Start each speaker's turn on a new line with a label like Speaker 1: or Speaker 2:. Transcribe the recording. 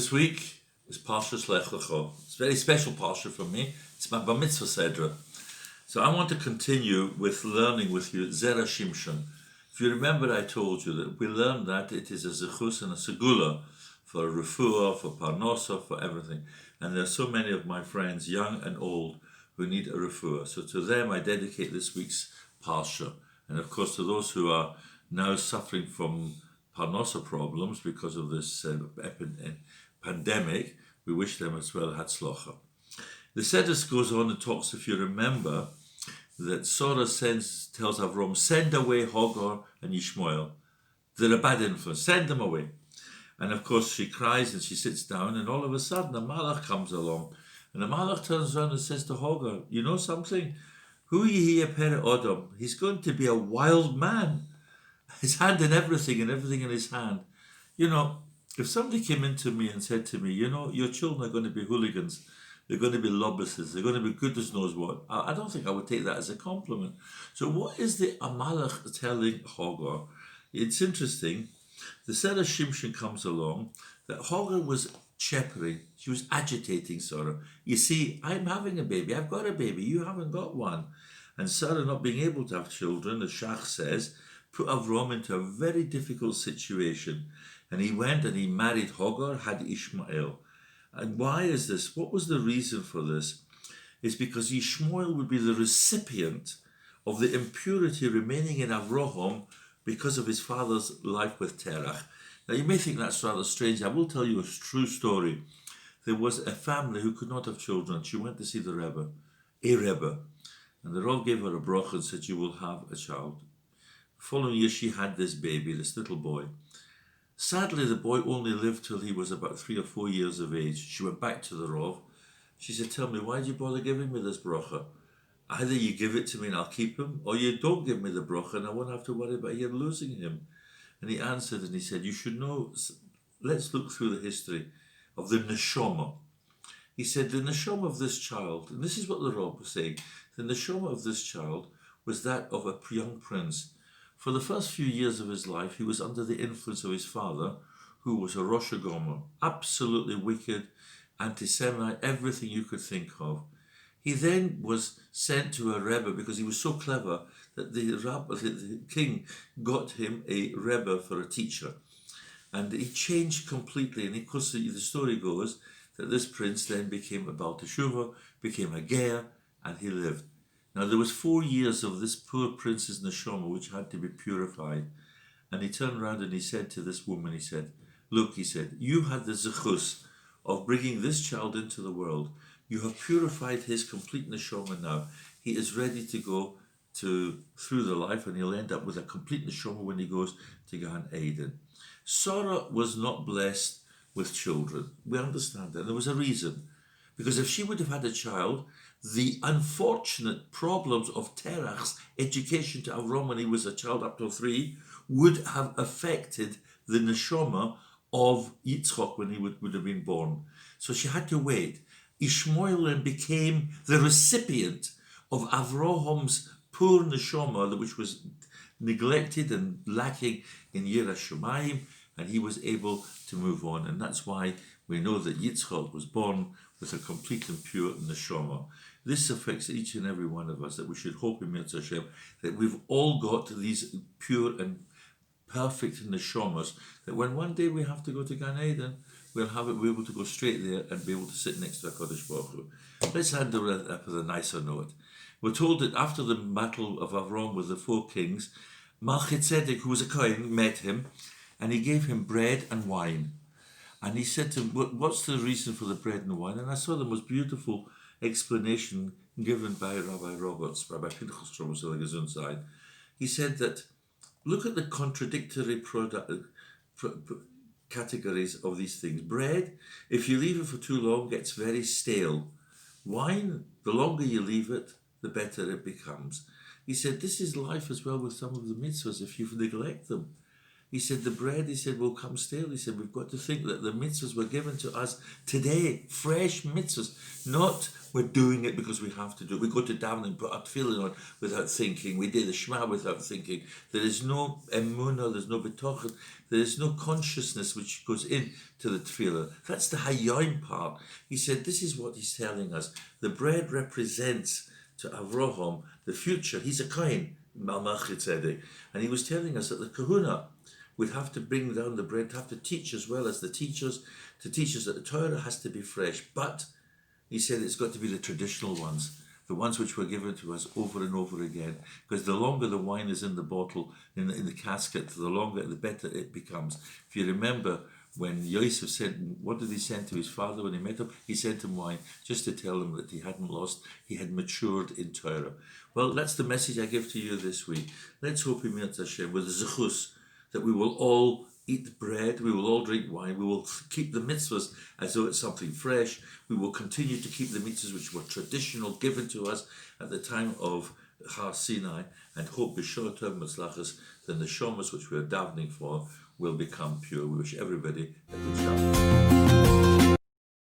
Speaker 1: This week is Parshas Lech Lecha. It's a very special parsha for me. It's my Bar Mitzvah Sedra. So I want to continue with learning with you Zera Shimshon. If you remember, I told you that we learned that it is a zechus and a segula for refuah, for parnosa, for everything. And there are so many of my friends, young and old, who need a refuah. So to them I dedicate this week's parsha. And of course to those who are now suffering from parnosa problems because of this pandemic, we wish them as well hatzlocha. The Sedus goes on and talks, if you remember, that Sarah tells Avram, send away Hagar and Ishmael. They're a bad influence, send them away. And of course she cries and she sits down, and all of a sudden a malach comes along. And the malach turns around and says to Hagar, you know something? Hu yehi pere Adam. He's going to be a wild man. His hand in everything and everything in his hand. You know, if somebody came into me and said to me, you know, your children are going to be hooligans, they're going to be lobbyists, they're going to be goodness knows what, I don't think I would take that as a compliment. So what is the Amalek telling Hagar? It's interesting. The Sarah Shimshon comes along, that Hagar was shepherding, she was agitating Sarah. You see, I'm having a baby, I've got a baby, you haven't got one. And Sarah not being able to have children, as Shach says, put Avram into a very difficult situation. And he went and he married Hagar, had Ishmael. And why is this? What was the reason for this? It's because Ishmael would be the recipient of the impurity remaining in Avraham because of his father's life with Terach. Now you may think that's rather strange. I will tell you a true story. There was a family who could not have children. She went to see the Rebbe, and the Rav gave her a bracha and said, you will have a child. The following year she had this baby, this little boy. Sadly, the boy only lived till he was about 3 or 4 years of age. She went back to the Rav. She said, tell me, why did you bother giving me this bracha? Either you give it to me and I'll keep him, or you don't give me the bracha and I won't have to worry about you losing him. And he answered and he said, you should know, let's look through the history of the neshama. He said, the neshama of this child, and this is what the Rav was saying, the neshama of this child was that of a young prince. For the first few years of his life, he was under the influence of his father, who was a Rosh Gomer, absolutely wicked, anti-Semite, everything you could think of. He then was sent to a Rebbe because he was so clever that the king got him a Rebbe for a teacher. And he changed completely. And of course, the story goes that this prince then became a Baal Teshuvah, became a Ger, and he lived. Now, there was 4 years of this poor prince's neshama which had to be purified. And he turned around and he said to this woman, he said, look, he said, you had the zechus of bringing this child into the world. You have purified his complete neshama now. He is ready to go through the life, and he'll end up with a complete neshama when he goes to Gan Eden. Sarah was not blessed with children. We understand that. There was a reason. Because if she would have had a child, the unfortunate problems of Terach's education to Avram when he was a child up to 3 would have affected the neshama of Yitzchak when he would have been born. So she had to wait. Ishmael then became the recipient of Avraham's poor neshama, which was neglected and lacking in Yirah Shamayim, and he was able to move on. And that's why we know that Yitzchak was born with a complete and pure neshama. This affects each and every one of us, that we should hope in Mitzvah Hashem that we've all got these pure and perfect neshamas, that when one day we have to go to Gan Eden, we'll be able to go straight there and be able to sit next to HaKadosh Baruch Hu. Let's handle it up with a nicer note. We're told that after the battle of Avram with the 4 kings, Melchizedek, who was a Kohen, met him, and he gave him bread and wine. And he said to him, what's the reason for the bread and wine? And I saw the most beautiful explanation given by Rabbi Pinchas Stromos. He said that, look at the contradictory categories of these things. Bread, if you leave it for too long, gets very stale. Wine, the longer you leave it, the better it becomes. He said, this is life as well with some of the mitzvahs, if you neglect them. He said, the bread, he said, will come stale. He said, we've got to think that the mitzvahs were given to us today, fresh mitzvahs, not We're doing it because we have to do it. We go to daven and put our tefillin on without thinking. We do the Shema without thinking. There is no emunah, there's no betochen, there is no consciousness which goes into the tefillah. That's the hayyim part. He said, this is what he's telling us. The bread represents to Avraham the future. He's a kohen, Malmach Tzedek. And he was telling us that the kahuna would have to bring down the bread, have to teach as well as the teachers, to teach us that the Torah has to be fresh. But he said it's got to be the traditional ones, the ones which were given to us over and over again. Because the longer the wine is in the bottle, in the casket, the longer, the better it becomes. If you remember, when Yosef said, what did he send to his father when he met him? He sent him wine, just to tell him that he hadn't lost, he had matured in Torah. Well, that's the message I give to you this week. Let's hope in Mirz Hashem, with the zechus, that we will all eat bread, we will all drink wine, we will keep the mitzvahs as though it's something fresh, we will continue to keep the mitzvahs which were traditional, given to us at the time of Har Sinai, and hope b'shor tov mitzlachas, then the shomas which we are davening for will become pure. We wish everybody a good Shabbat.